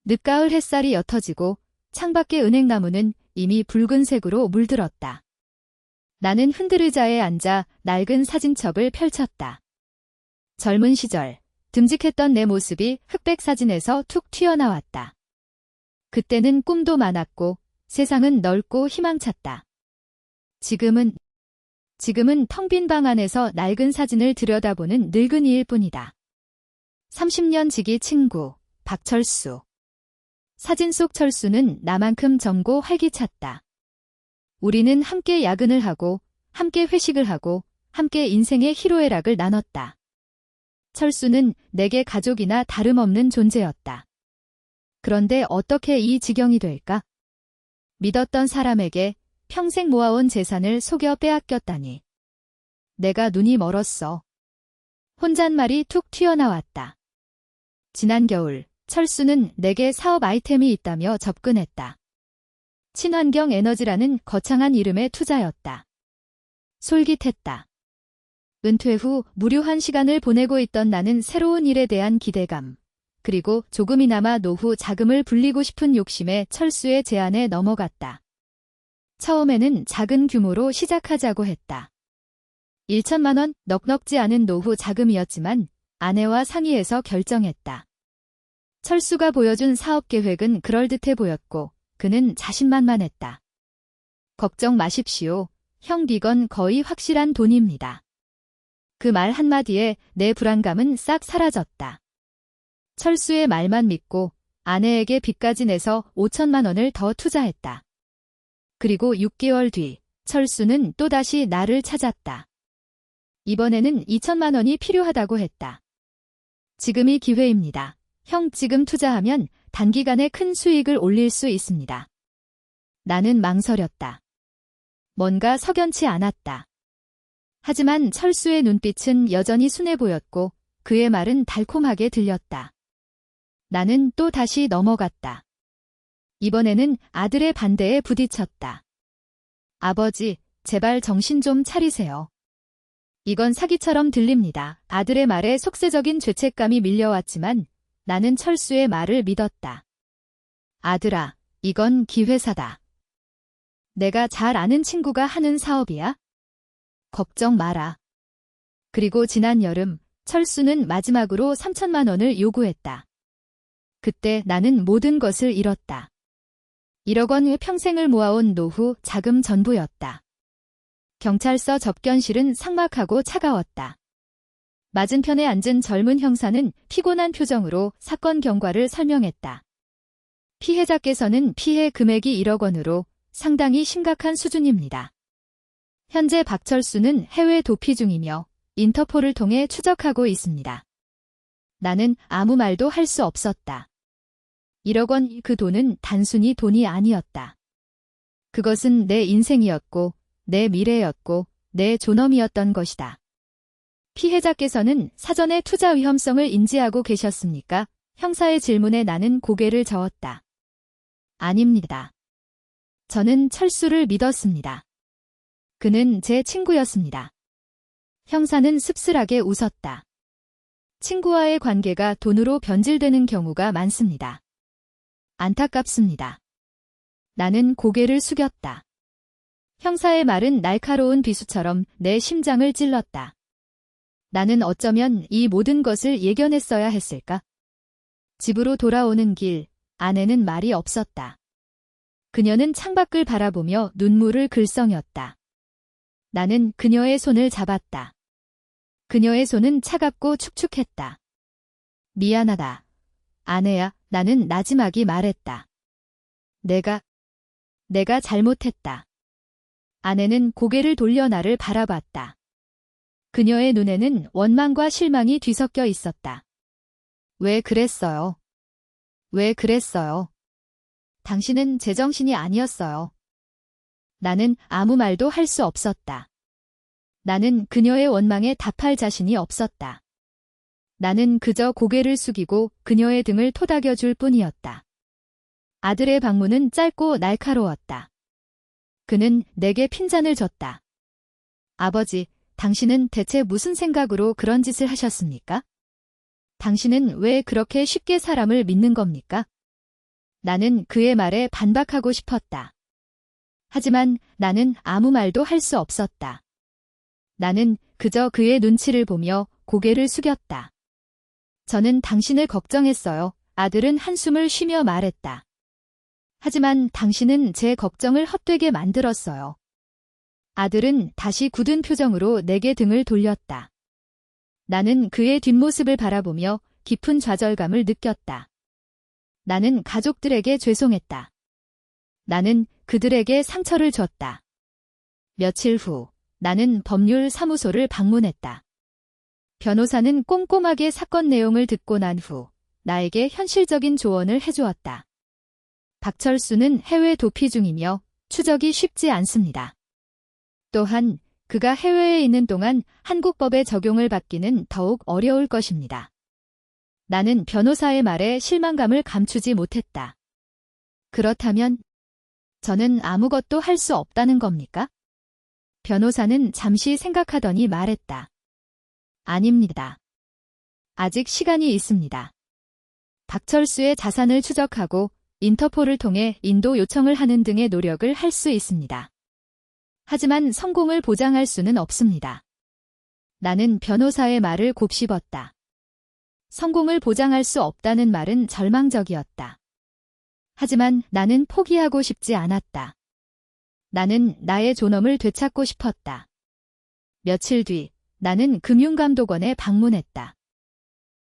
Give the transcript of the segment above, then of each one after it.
늦가을 햇살이 옅어지고 창밖의 은행나무는 이미 붉은색으로 물들었다. 나는 흔들의자에 앉아 낡은 사진첩을 펼쳤다. 젊은 시절, 듬직했던 내 모습이 흑백 사진에서 툭 튀어나왔다. 그때는 꿈도 많았고 세상은 넓고 희망찼다. 지금은 텅 빈 방 안에서 낡은 사진을 들여다보는 늙은이일 뿐이다. 30년 지기 친구, 박철수. 사진 속 철수는 나만큼 젊고 활기찼다. 우리는 함께 야근을 하고, 함께 회식을 하고, 함께 인생의 희로애락을 나눴다. 철수는 내게 가족이나 다름없는 존재였다. 그런데 어떻게 이 지경이 될까? 믿었던 사람에게 평생 모아온 재산을 속여 빼앗겼다니. 내가 눈이 멀었어. 혼잣말이 툭 튀어나왔다. 지난 겨울, 철수는 내게 사업 아이템이 있다며 접근했다. 친환경 에너지라는 거창한 이름의 투자였다. 솔깃했다. 은퇴 후 무료한 시간을 보내고 있던 나는 새로운 일에 대한 기대감, 그리고 조금이나마 노후 자금을 불리고 싶은 욕심에 철수의 제안에 넘어갔다. 처음에는 작은 규모로 시작하자고 했다. 1천만 원 넉넉지 않은 노후 자금이었지만 아내와 상의해서 결정했다. 철수가 보여준 사업 계획은 그럴듯해 보였고 그는 자신만만했다. 걱정 마십시오. 형, 이건 거의 확실한 돈입니다. 그 말 한마디에 내 불안감은 싹 사라졌다. 철수의 말만 믿고 아내에게 빚까지 내서 5천만 원을 더 투자했다. 그리고 6개월 뒤 철수는 또다시 나를 찾았다. 이번에는 2천만 원이 필요하다고 했다. 지금이 기회입니다. 형, 지금 투자하면 단기간에 큰 수익을 올릴 수 있습니다. 나는 망설였다. 뭔가 석연치 않았다. 하지만 철수의 눈빛은 여전히 순해 보였고 그의 말은 달콤하게 들렸다. 나는 또 다시 넘어갔다. 이번에는 아들의 반대에 부딪혔다. 아버지, 제발 정신 좀 차리세요. 이건 사기처럼 들립니다. 아들의 말에 속세적인 죄책감이 밀려왔지만 나는 철수의 말을 믿었다. 아들아, 이건 기회사다. 내가 잘 아는 친구가 하는 사업이야. 걱정 마라. 그리고 지난 여름, 철수는 마지막으로 3천만 원을 요구했다. 그때 나는 모든 것을 잃었다. 1억 원 평생을 모아온 노후 자금 전부였다. 경찰서 접견실은 삭막하고 차가웠다. 맞은편에 앉은 젊은 형사는 피곤한 표정으로 사건 경과를 설명했다. 피해자께서는 피해 금액이 1억 원으로 상당히 심각한 수준입니다. 현재 박철수는 해외 도피 중이며 인터폴을 통해 추적하고 있습니다. 나는 아무 말도 할 수 없었다. 1억 원, 그 돈은 단순히 돈이 아니었다. 그것은 내 인생이었고, 내 미래였고, 내 존엄이었던 것이다. 피해자께서는 사전에 투자 위험성을 인지하고 계셨습니까? 형사의 질문에 나는 고개를 저었다. 아닙니다. 저는 철수를 믿었습니다. 그는 제 친구였습니다. 형사는 씁쓸하게 웃었다. 친구와의 관계가 돈으로 변질되는 경우가 많습니다. 안타깝습니다. 나는 고개를 숙였다. 형사의 말은 날카로운 비수처럼 내 심장을 찔렀다. 나는 어쩌면 이 모든 것을 예견했어야 했을까? 집으로 돌아오는 길, 아내는 말이 없었다. 그녀는 창밖을 바라보며 눈물을 글썽였다. 나는 그녀의 손을 잡았다. 그녀의 손은 차갑고 축축했다. 미안하다. 아내야, 나는 나지막이 말했다. 내가 잘못했다. 아내는 고개를 돌려 나를 바라봤다. 그녀의 눈에는 원망과 실망이 뒤섞여 있었다. 왜 그랬어요? 왜 그랬어요? 당신은 제정신이 아니었어요. 나는 아무 말도 할 수 없었다. 나는 그녀의 원망에 답할 자신이 없었다. 나는 그저 고개를 숙이고 그녀의 등을 토닥여 줄 뿐이었다. 아들의 방문은 짧고 날카로웠다. 그는 내게 핀잔을 줬다. 아버지, 당신은 대체 무슨 생각으로 그런 짓을 하셨습니까? 당신은 왜 그렇게 쉽게 사람을 믿는 겁니까? 나는 그의 말에 반박하고 싶었다. 하지만 나는 아무 말도 할 수 없었다. 나는 그저 그의 눈치를 보며 고개를 숙였다. 저는 당신을 걱정했어요. 아들은 한숨을 쉬며 말했다. 하지만 당신은 제 걱정을 헛되게 만들었어요. 아들은 다시 굳은 표정으로 내게 등을 돌렸다. 나는 그의 뒷모습을 바라보며 깊은 좌절감을 느꼈다. 나는 가족들에게 죄송했다. 나는 그들에게 상처를 줬다. 며칠 후 나는 법률 사무소를 방문했다. 변호사는 꼼꼼하게 사건 내용을 듣고 난 후 나에게 현실적인 조언을 해주었다. 박철수는 해외 도피 중이며 추적이 쉽지 않습니다. 또한 그가 해외에 있는 동안 한국 법의 적용을 받기는 더욱 어려울 것입니다. 나는 변호사의 말에 실망감을 감추지 못했다. 그렇다면 저는 아무것도 할 수 없다는 겁니까? 변호사는 잠시 생각하더니 말했다. 아닙니다. 아직 시간이 있습니다. 박철수의 자산을 추적하고 인터폴을 통해 인도 요청을 하는 등의 노력을 할 수 있습니다. 하지만 성공을 보장할 수는 없습니다. 나는 변호사의 말을 곱씹었다. 성공을 보장할 수 없다는 말은 절망적이었다. 하지만 나는 포기하고 싶지 않았다. 나는 나의 존엄을 되찾고 싶었다. 며칠 뒤 나는 금융감독원에 방문했다.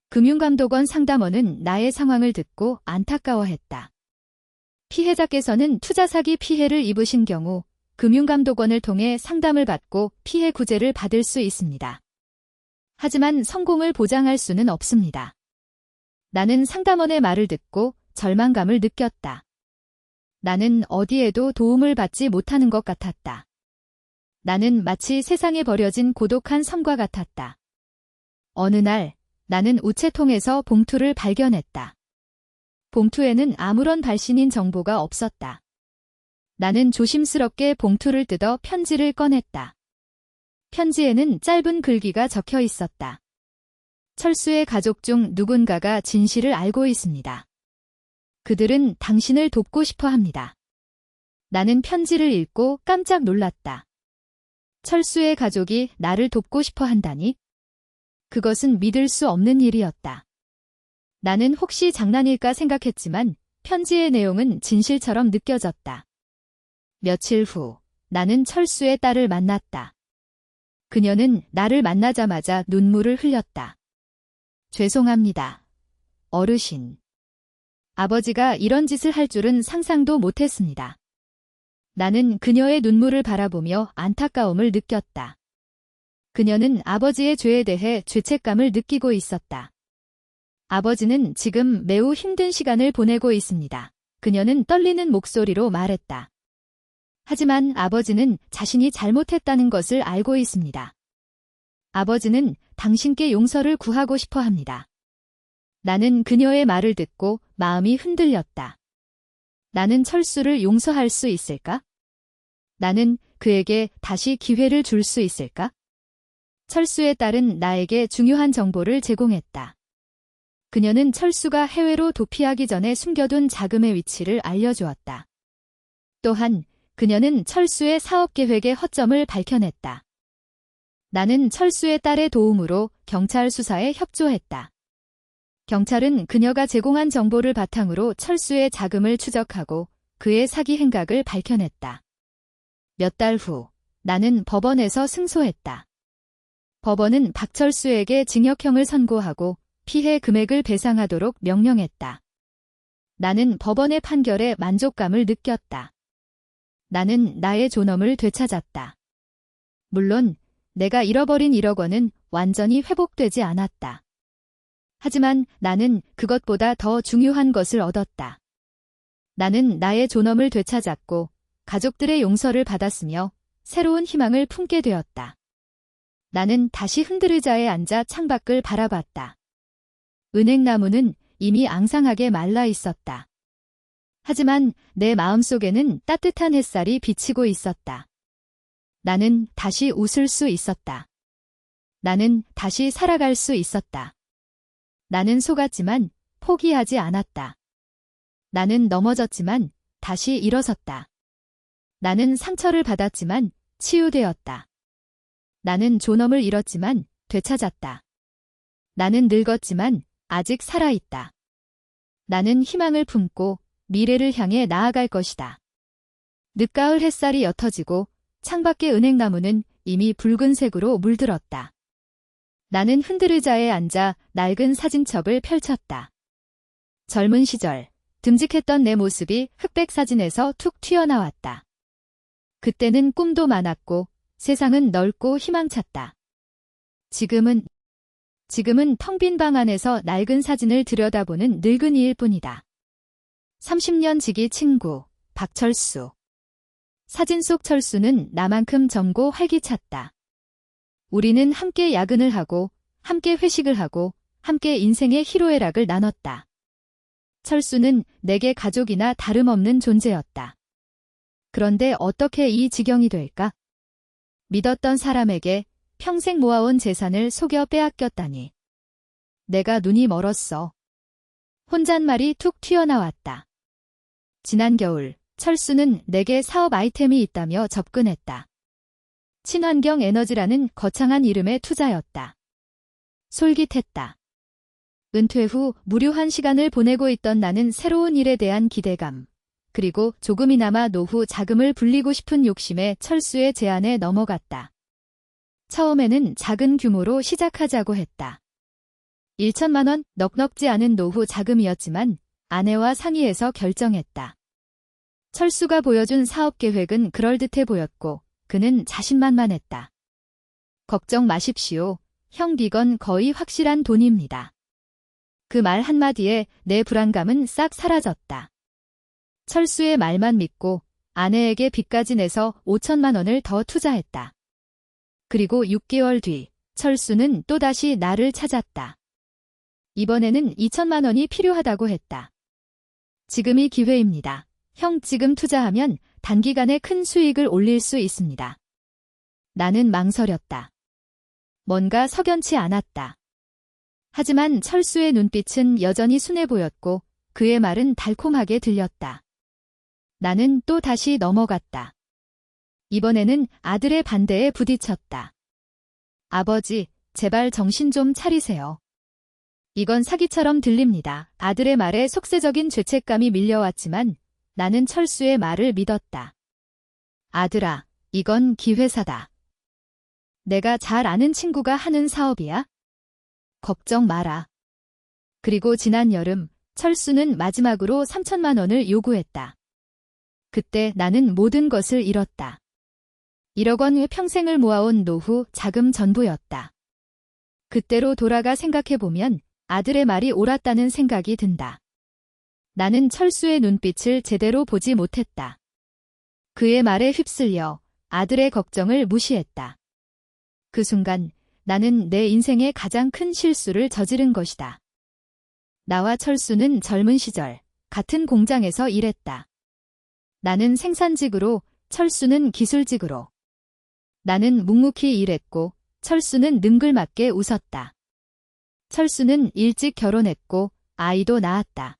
금융감독원 상담원은 나의 상황을 듣고 안타까워했다. 피해자께서는 투자 사기 피해를 입으신 경우 금융감독원을 통해 상담을 받고 피해 구제를 받을 수 있습니다. 하지만 성공을 보장할 수는 없습니다. 나는 상담원의 말을 듣고 절망감을 느꼈다. 나는 어디에도 도움을 받지 못하는 것 같았다. 나는 마치 세상에 버려진 고독한 섬과 같았다. 어느 날 나는 우체통에서 봉투를 발견했다. 봉투에는 아무런 발신인 정보가 없었다. 나는 조심스럽게 봉투를 뜯어 편지를 꺼냈다. 편지에는 짧은 글귀가 적혀 있었다. 철수의 가족 중 누군가가 진실을 알고 있습니다. 그들은 당신을 돕고 싶어 합니다. 나는 편지를 읽고 깜짝 놀랐다. 철수의 가족이 나를 돕고 싶어 한다니? 그것은 믿을 수 없는 일이었다. 나는 혹시 장난일까 생각했지만 편지의 내용은 진실처럼 느껴졌다. 며칠 후 나는 철수의 딸을 만났다. 그녀는 나를 만나자마자 눈물을 흘렸다. 죄송합니다. 어르신. 아버지가 이런 짓을 할 줄은 상상도 못했습니다. 나는 그녀의 눈물을 바라보며 안타까움을 느꼈다. 그녀는 아버지의 죄에 대해 죄책감을 느끼고 있었다. 아버지는 지금 매우 힘든 시간을 보내고 있습니다. 그녀는 떨리는 목소리로 말했다. 하지만 아버지는 자신이 잘못했다는 것을 알고 있습니다. 아버지는 당신께 용서를 구하고 싶어 합니다. 나는 그녀의 말을 듣고 마음이 흔들렸다. 나는 철수를 용서할 수 있을까? 나는 그에게 다시 기회를 줄 수 있을까? 철수의 딸은 나에게 중요한 정보를 제공했다. 그녀는 철수가 해외로 도피하기 전에 숨겨둔 자금의 위치를 알려주었다. 또한 그녀는 철수의 사업 계획의 허점을 밝혀냈다. 나는 철수의 딸의 도움으로 경찰 수사에 협조했다. 경찰은 그녀가 제공한 정보를 바탕으로 철수의 자금을 추적하고 그의 사기 행각을 밝혀냈다. 몇 달 후 나는 법원에서 승소했다. 법원은 박철수에게 징역형을 선고하고 피해 금액을 배상하도록 명령했다. 나는 법원의 판결에 만족감을 느꼈다. 나는 나의 존엄을 되찾았다. 물론 내가 잃어버린 1억 원은 완전히 회복되지 않았다. 하지만 나는 그것보다 더 중요한 것을 얻었다. 나는 나의 존엄을 되찾았고 가족들의 용서를 받았으며 새로운 희망을 품게 되었다. 나는 다시 흔들의자에 앉아 창밖을 바라봤다. 은행나무는 이미 앙상하게 말라 있었다. 하지만 내 마음속에는 따뜻한 햇살이 비치고 있었다. 나는 다시 웃을 수 있었다. 나는 다시 살아갈 수 있었다. 나는 속았지만 포기하지 않았다. 나는 넘어졌지만 다시 일어섰다. 나는 상처를 받았지만 치유되었다. 나는 존엄을 잃었지만 되찾았다. 나는 늙었지만 아직 살아있다. 나는 희망을 품고 미래를 향해 나아갈 것이다. 늦가을 햇살이 옅어지고 창밖의 은행나무는 이미 붉은색으로 물들었다. 나는 흔들의자에 앉아 낡은 사진첩을 펼쳤다. 젊은 시절, 듬직했던 내 모습이 흑백 사진에서 툭 튀어나왔다. 그때는 꿈도 많았고 세상은 넓고 희망찼다. 지금은 텅 빈 방 안에서 낡은 사진을 들여다보는 늙은이일 뿐이다. 30년 지기 친구, 박철수. 사진 속 철수는 나만큼 젊고 활기찼다. 우리는 함께 야근을 하고, 함께 회식을 하고, 함께 인생의 희로애락을 나눴다. 철수는 내게 가족이나 다름없는 존재였다. 그런데 어떻게 이 지경이 될까? 믿었던 사람에게 평생 모아온 재산을 속여 빼앗겼다니. 내가 눈이 멀었어. 혼잣말이 툭 튀어나왔다. 지난 겨울, 철수는 내게 사업 아이템이 있다며 접근했다. 친환경 에너지라는 거창한 이름의 투자였다. 솔깃했다. 은퇴 후 무료한 시간을 보내고 있던 나는 새로운 일에 대한 기대감, 그리고 조금이나마 노후 자금을 불리고 싶은 욕심에 철수의 제안에 넘어갔다. 처음에는 작은 규모로 시작하자고 했다. 1천만 원 넉넉지 않은 노후 자금이었지만 아내와 상의해서 결정했다. 철수가 보여준 사업 계획은 그럴듯해 보였고 그는 자신만만했다. 걱정 마십시오. 형 이건 거의 확실한 돈입니다. 그 말 한마디에 내 불안감은 싹 사라졌다. 철수의 말만 믿고 아내에게 빚까지 내서 5천만 원을 더 투자했다. 그리고 6개월 뒤 철수는 또다시 나를 찾았다. 이번에는 2천만 원이 필요하다고 했다. 지금이 기회입니다. 형 지금 투자하면 단기간에 큰 수익을 올릴 수 있습니다. 나는 망설였다. 뭔가 석연치 않았다. 하지만 철수의 눈빛은 여전히 순해 보였고 그의 말은 달콤하게 들렸다. 나는 또 다시 넘어갔다. 이번에는 아들의 반대에 부딪혔다. 아버지, 제발 정신 좀 차리세요. 이건 사기처럼 들립니다. 아들의 말에 속세적인 죄책감이 밀려왔지만 나는 철수의 말을 믿었다. 아들아, 이건 기회사다. 내가 잘 아는 친구가 하는 사업이야. 걱정 마라. 그리고 지난 여름, 철수는 마지막으로 3천만 원을 요구했다. 그때 나는 모든 것을 잃었다. 1억 원 평생을 모아온 노후 자금 전부였다. 그때로 돌아가 생각해보면 아들의 말이 옳았다는 생각이 든다. 나는 철수의 눈빛을 제대로 보지 못했다. 그의 말에 휩쓸려 아들의 걱정을 무시했다. 그 순간 나는 내 인생의 가장 큰 실수를 저지른 것이다. 나와 철수는 젊은 시절 같은 공장에서 일했다. 나는 생산직으로, 철수는 기술직으로. 나는 묵묵히 일했고 철수는 능글맞게 웃었다. 철수는 일찍 결혼했고 아이도 낳았다.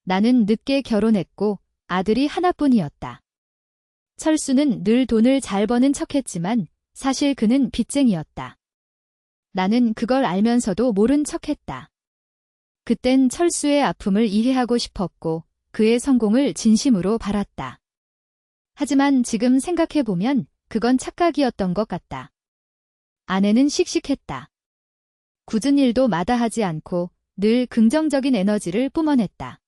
나는 늦게 결혼했고 아들이 하나뿐이었다. 철수는 늘 돈을 잘 버는 척했지만 사실 그는 빚쟁이였다. 나는 그걸 알면서도 모른 척했다. 그땐 철수의 아픔을 이해하고 싶었고 그의 성공을 진심으로 바랐다. 하지만 지금 생각해보면 그건 착각이었던 것 같다. 아내는 씩씩했다. 굳은 일도 마다하지 않고 늘 긍정적인 에너지를 뿜어냈다.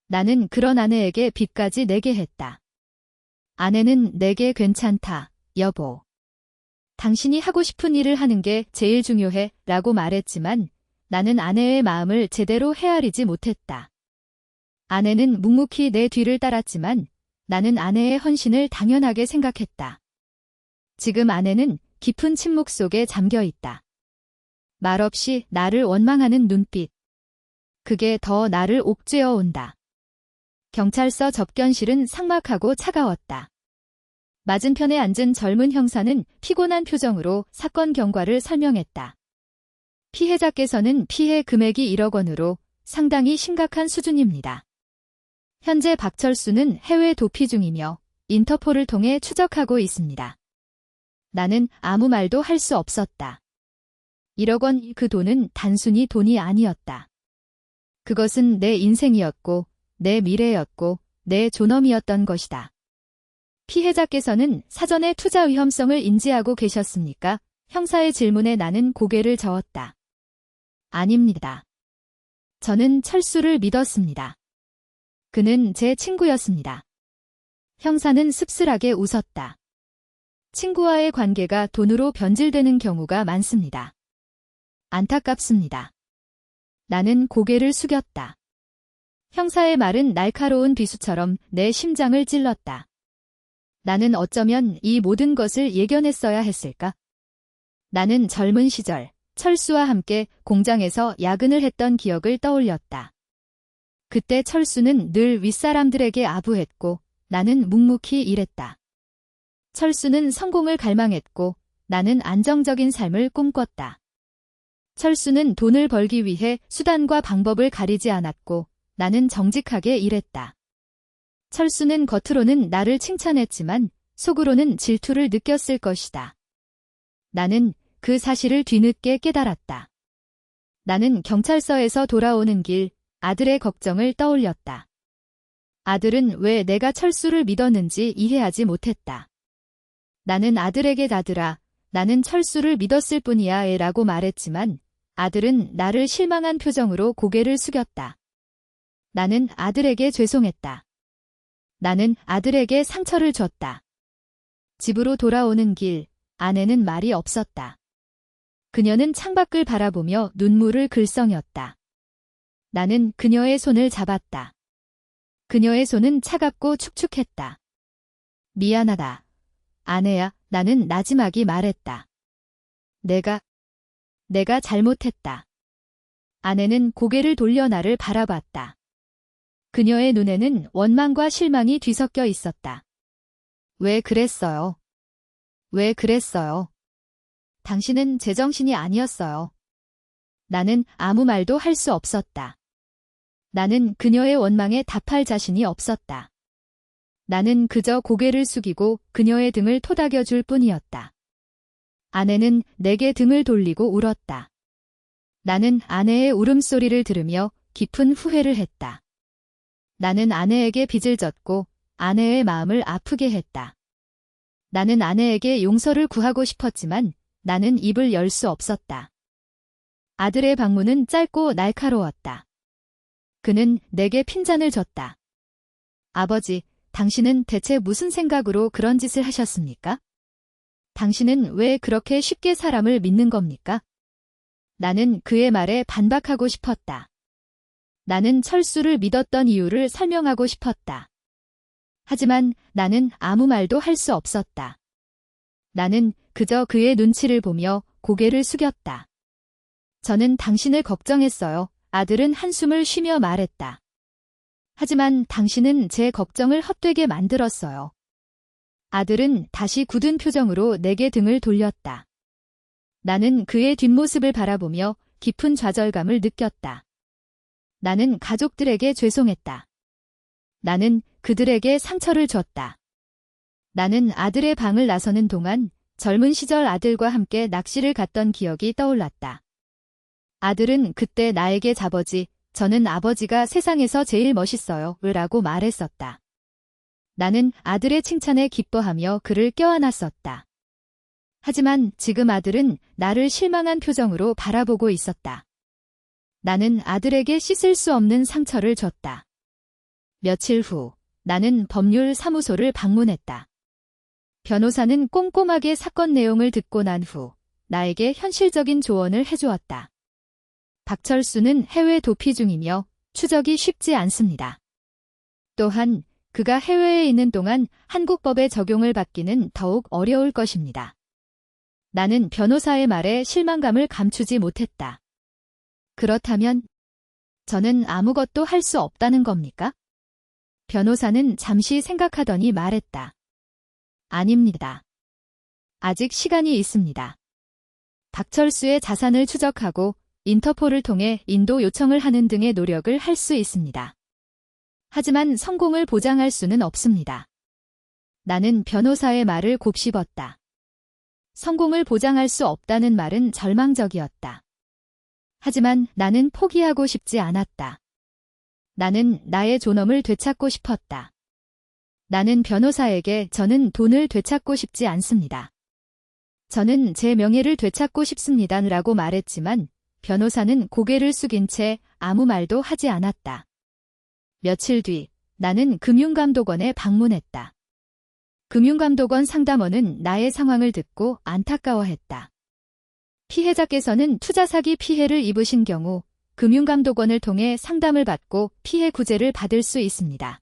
나는 그런 아내에게 빚까지 내게 했다. 아내는 내게 괜찮다, 여보. 당신이 하고 싶은 일을 하는 게 제일 중요해 라고 말했지만 나는 아내의 마음을 제대로 헤아리지 못했다. 아내는 묵묵히 내 뒤를 따랐지만 나는 아내의 헌신을 당연하게 생각했다. 지금 아내는 깊은 침묵 속에 잠겨 있다. 말없이 나를 원망하는 눈빛. 그게 더 나를 옥죄어 온다. 경찰서 접견실은 삭막하고 차가웠다. 맞은편에 앉은 젊은 형사는 피곤한 표정으로 사건 경과를 설명했다. 피해자께서는 피해 금액이 1억 원으로 상당히 심각한 수준입니다. 현재 박철수는 해외 도피 중이며 인터폴을 통해 추적하고 있습니다. 나는 아무 말도 할 수 없었다. 1억 원, 그 돈은 단순히 돈이 아니었다. 그것은 내 인생이었고, 내 미래였고, 내 존엄이었던 것이다. 피해자께서는 사전에 투자 위험성을 인지하고 계셨습니까? 형사의 질문에 나는 고개를 저었다. 아닙니다. 저는 철수를 믿었습니다. 그는 제 친구였습니다. 형사는 씁쓸하게 웃었다. 친구와의 관계가 돈으로 변질되는 경우가 많습니다. 안타깝습니다. 나는 고개를 숙였다. 형사의 말은 날카로운 비수처럼 내 심장을 찔렀다. 나는 어쩌면 이 모든 것을 예견했어야 했을까? 나는 젊은 시절 철수와 함께 공장에서 야근을 했던 기억을 떠올렸다. 그때 철수는 늘 윗사람들에게 아부했고 나는 묵묵히 일했다. 철수는 성공을 갈망했고 나는 안정적인 삶을 꿈꿨다. 철수는 돈을 벌기 위해 수단과 방법을 가리지 않았고 나는 정직하게 일했다. 철수는 겉으로는 나를 칭찬했지만 속으로는 질투를 느꼈을 것이다. 나는 그 사실을 뒤늦게 깨달았다. 나는 경찰서에서 돌아오는 길 아들의 걱정을 떠올렸다. 아들은 왜 내가 철수를 믿었는지 이해하지 못했다. 나는 아들에게 아들아, 나는 철수를 믿었을 뿐이야 라고 말했지만 아들은 나를 실망한 표정으로 고개를 숙였다. 나는 아들에게 죄송했다. 나는 아들에게 상처를 줬다. 집으로 돌아오는 길, 아내는 말이 없었다. 그녀는 창밖을 바라보며 눈물을 글썽였다. 나는 그녀의 손을 잡았다. 그녀의 손은 차갑고 축축했다. 미안하다. 아내야, 나는 나지막이 말했다. 내가 잘못했다. 아내는 고개를 돌려 나를 바라봤다. 그녀의 눈에는 원망과 실망이 뒤섞여 있었다. 왜 그랬어요? 왜 그랬어요? 당신은 제정신이 아니었어요. 나는 아무 말도 할 수 없었다. 나는 그녀의 원망에 답할 자신이 없었다. 나는 그저 고개를 숙이고 그녀의 등을 토닥여 줄 뿐이었다. 아내는 내게 등을 돌리고 울었다. 나는 아내의 울음소리를 들으며 깊은 후회를 했다. 나는 아내에게 빚을 졌고 아내의 마음을 아프게 했다. 나는 아내에게 용서를 구하고 싶었지만 나는 입을 열 수 없었다. 아들의 방문은 짧고 날카로웠다. 그는 내게 핀잔을 줬다. 아버지, 당신은 대체 무슨 생각으로 그런 짓을 하셨습니까? 당신은 왜 그렇게 쉽게 사람을 믿는 겁니까? 나는 그의 말에 반박하고 싶었다. 나는 철수를 믿었던 이유를 설명하고 싶었다. 하지만 나는 아무 말도 할 수 없었다. 나는 그저 그의 눈치를 보며 고개를 숙였다. 저는 당신을 걱정했어요. 아들은 한숨을 쉬며 말했다. 하지만 당신은 제 걱정을 헛되게 만들었어요. 아들은 다시 굳은 표정으로 내게 등을 돌렸다. 나는 그의 뒷모습을 바라보며 깊은 좌절감을 느꼈다. 나는 가족들에게 죄송했다. 나는 그들에게 상처를 줬다. 나는 아들의 방을 나서는 동안 젊은 시절 아들과 함께 낚시를 갔던 기억이 떠올랐다. 아들은 그때 나에게 아버지, 저는 아버지가 세상에서 제일 멋있어요 라고 말했었다. 나는 아들의 칭찬에 기뻐하며 그를 껴안았었다. 하지만 지금 아들은 나를 실망한 표정으로 바라보고 있었다. 나는 아들에게 씻을 수 없는 상처를 줬다. 며칠 후 나는 법률사무소를 방문했다. 변호사는 꼼꼼하게 사건 내용을 듣고 난 후 나에게 현실적인 조언을 해주었다. 박철수는 해외 도피 중이며 추적이 쉽지 않습니다. 또한 그가 해외에 있는 동안 한국 법의 적용을 받기는 더욱 어려울 것입니다. 나는 변호사의 말에 실망감을 감추지 못했다. 그렇다면 저는 아무것도 할 수 없다는 겁니까? 변호사는 잠시 생각하더니 말했다. 아닙니다. 아직 시간이 있습니다. 박철수의 자산을 추적하고 인터폴을 통해 인도 요청을 하는 등의 노력을 할 수 있습니다. 하지만 성공을 보장할 수는 없습니다. 나는 변호사의 말을 곱씹었다. 성공을 보장할 수 없다는 말은 절망적이었다. 하지만 나는 포기하고 싶지 않았다. 나는 나의 존엄을 되찾고 싶었다. 나는 변호사에게 저는 돈을 되찾고 싶지 않습니다. 저는 제 명예를 되찾고 싶습니다. 라고 말했지만 변호사는 고개를 숙인 채 아무 말도 하지 않았다. 며칠 뒤 나는 금융감독원에 방문했다. 금융감독원 상담원은 나의 상황을 듣고 안타까워했다. 피해자께서는 투자 사기 피해를 입으신 경우 금융감독원을 통해 상담을 받고 피해 구제를 받을 수 있습니다.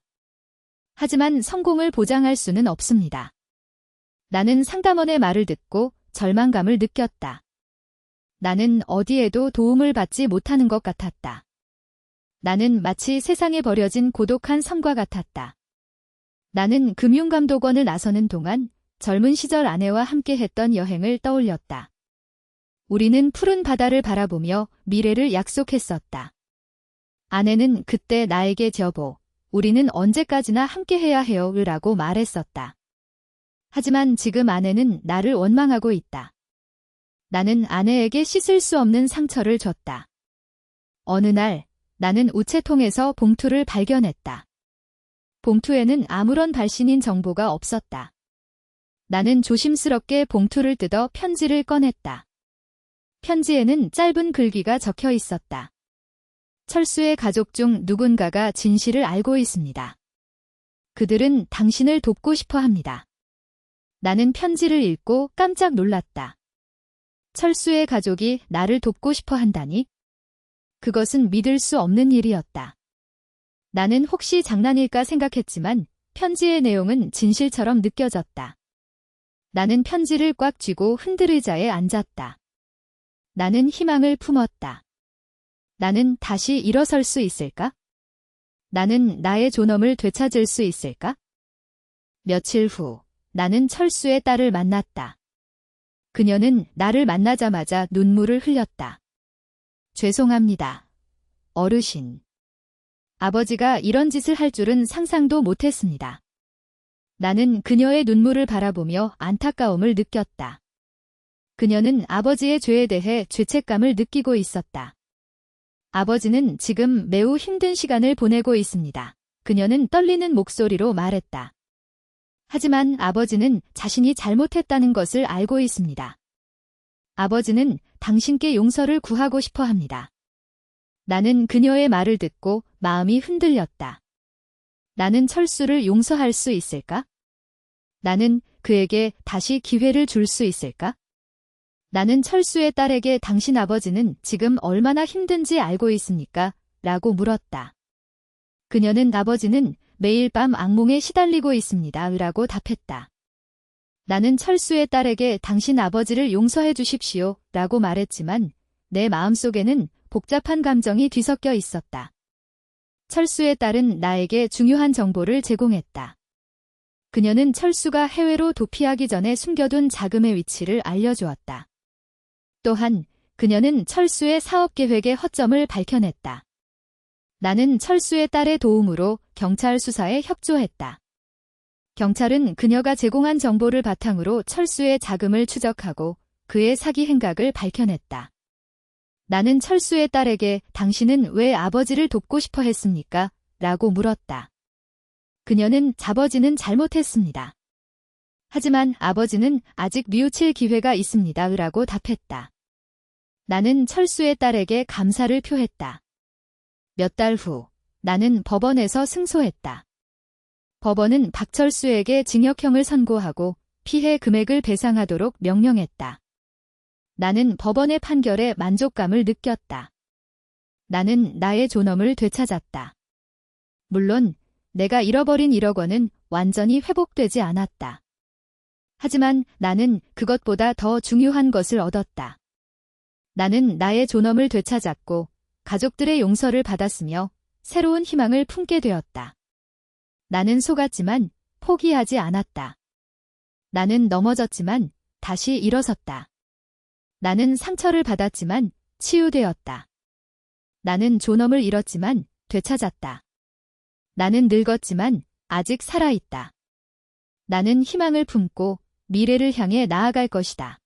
하지만 성공을 보장할 수는 없습니다. 나는 상담원의 말을 듣고 절망감을 느꼈다. 나는 어디에도 도움을 받지 못하는 것 같았다. 나는 마치 세상에 버려진 고독한 섬과 같았다. 나는 금융감독원을 나서는 동안 젊은 시절 아내와 함께 했던 여행을 떠올렸다. 우리는 푸른 바다를 바라보며 미래를 약속했었다. 아내는 그때 나에게 여보, 우리는 언제까지나 함께해야 해요 라고 말했었다. 하지만 지금 아내는 나를 원망하고 있다. 나는 아내에게 씻을 수 없는 상처를 줬다. 어느 날 나는 우체통에서 봉투를 발견했다. 봉투에는 아무런 발신인 정보가 없었다. 나는 조심스럽게 봉투를 뜯어 편지를 꺼냈다. 편지에는 짧은 글귀가 적혀 있었다. 철수의 가족 중 누군가가 진실을 알고 있습니다. 그들은 당신을 돕고 싶어 합니다. 나는 편지를 읽고 깜짝 놀랐다. 철수의 가족이 나를 돕고 싶어 한다니? 그것은 믿을 수 없는 일이었다. 나는 혹시 장난일까 생각했지만 편지의 내용은 진실처럼 느껴졌다. 나는 편지를 꽉 쥐고 흔들 의자에 앉았다. 나는 희망을 품었다. 나는 다시 일어설 수 있을까? 나는 나의 존엄을 되찾을 수 있을까? 며칠 후 나는 철수의 딸을 만났다. 그녀는 나를 만나자마자 눈물을 흘렸다. 죄송합니다. 어르신. 아버지가 이런 짓을 할 줄은 상상도 못했습니다. 나는 그녀의 눈물을 바라보며 안타까움을 느꼈다. 그녀는 아버지의 죄에 대해 죄책감을 느끼고 있었다. 아버지는 지금 매우 힘든 시간을 보내고 있습니다. 그녀는 떨리는 목소리로 말했다. 하지만 아버지는 자신이 잘못했다는 것을 알고 있습니다. 아버지는 당신께 용서를 구하고 싶어 합니다. 나는 그녀의 말을 듣고 마음이 흔들렸다. 나는 철수를 용서할 수 있을까? 나는 그에게 다시 기회를 줄 수 있을까? 나는 철수의 딸에게 당신 아버지는 지금 얼마나 힘든지 알고 있습니까? 라고 물었다. 그녀는 아버지는 매일 밤 악몽에 시달리고 있습니다. 라고 답했다. 나는 철수의 딸에게 당신 아버지를 용서해 주십시오. 라고 말했지만 내 마음속에는 복잡한 감정이 뒤섞여 있었다. 철수의 딸은 나에게 중요한 정보를 제공했다. 그녀는 철수가 해외로 도피하기 전에 숨겨둔 자금의 위치를 알려주었다. 또한 그녀는 철수의 사업 계획의 허점을 밝혀냈다. 나는 철수의 딸의 도움으로 경찰 수사에 협조했다. 경찰은 그녀가 제공한 정보를 바탕으로 철수의 자금을 추적하고 그의 사기 행각을 밝혀냈다. 나는 철수의 딸에게 당신은 왜 아버지를 돕고 싶어 했습니까? 라고 물었다. 그녀는 아버지는 잘못했습니다. 하지만 아버지는 아직 뉘우칠 기회가 있습니다. 라고 답했다. 나는 철수의 딸에게 감사를 표했다. 몇 달 후 나는 법원에서 승소했다. 법원은 박철수에게 징역형을 선고하고 피해 금액을 배상하도록 명령했다. 나는 법원의 판결에 만족감을 느꼈다. 나는 나의 존엄을 되찾았다. 물론 내가 잃어버린 1억 원은 완전히 회복되지 않았다. 하지만 나는 그것보다 더 중요한 것을 얻었다. 나는 나의 존엄을 되찾았고 가족들의 용서를 받았으며 새로운 희망을 품게 되었다. 나는 속았지만 포기하지 않았다. 나는 넘어졌지만 다시 일어섰다. 나는 상처를 받았지만 치유되었다. 나는 존엄을 잃었지만 되찾았다. 나는 늙었지만 아직 살아있다. 나는 희망을 품고 미래를 향해 나아갈 것이다.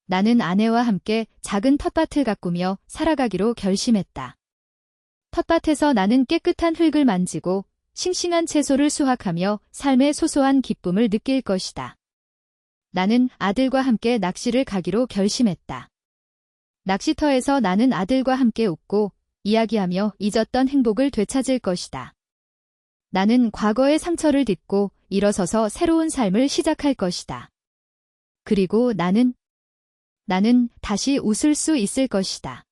나는 아내와 함께 작은 텃밭을 가꾸며 살아가기로 결심했다. 텃밭에서 나는 깨끗한 흙을 만지고 싱싱한 채소를 수확하며 삶의 소소한 기쁨을 느낄 것이다. 나는 아들과 함께 낚시를 가기로 결심했다. 낚시터에서 나는 아들과 함께 웃고 이야기하며 잊었던 행복을 되찾을 것이다. 나는 과거의 상처를 딛고 일어서서 새로운 삶을 시작할 것이다. 그리고 나는 다시 웃을 수 있을 것이다.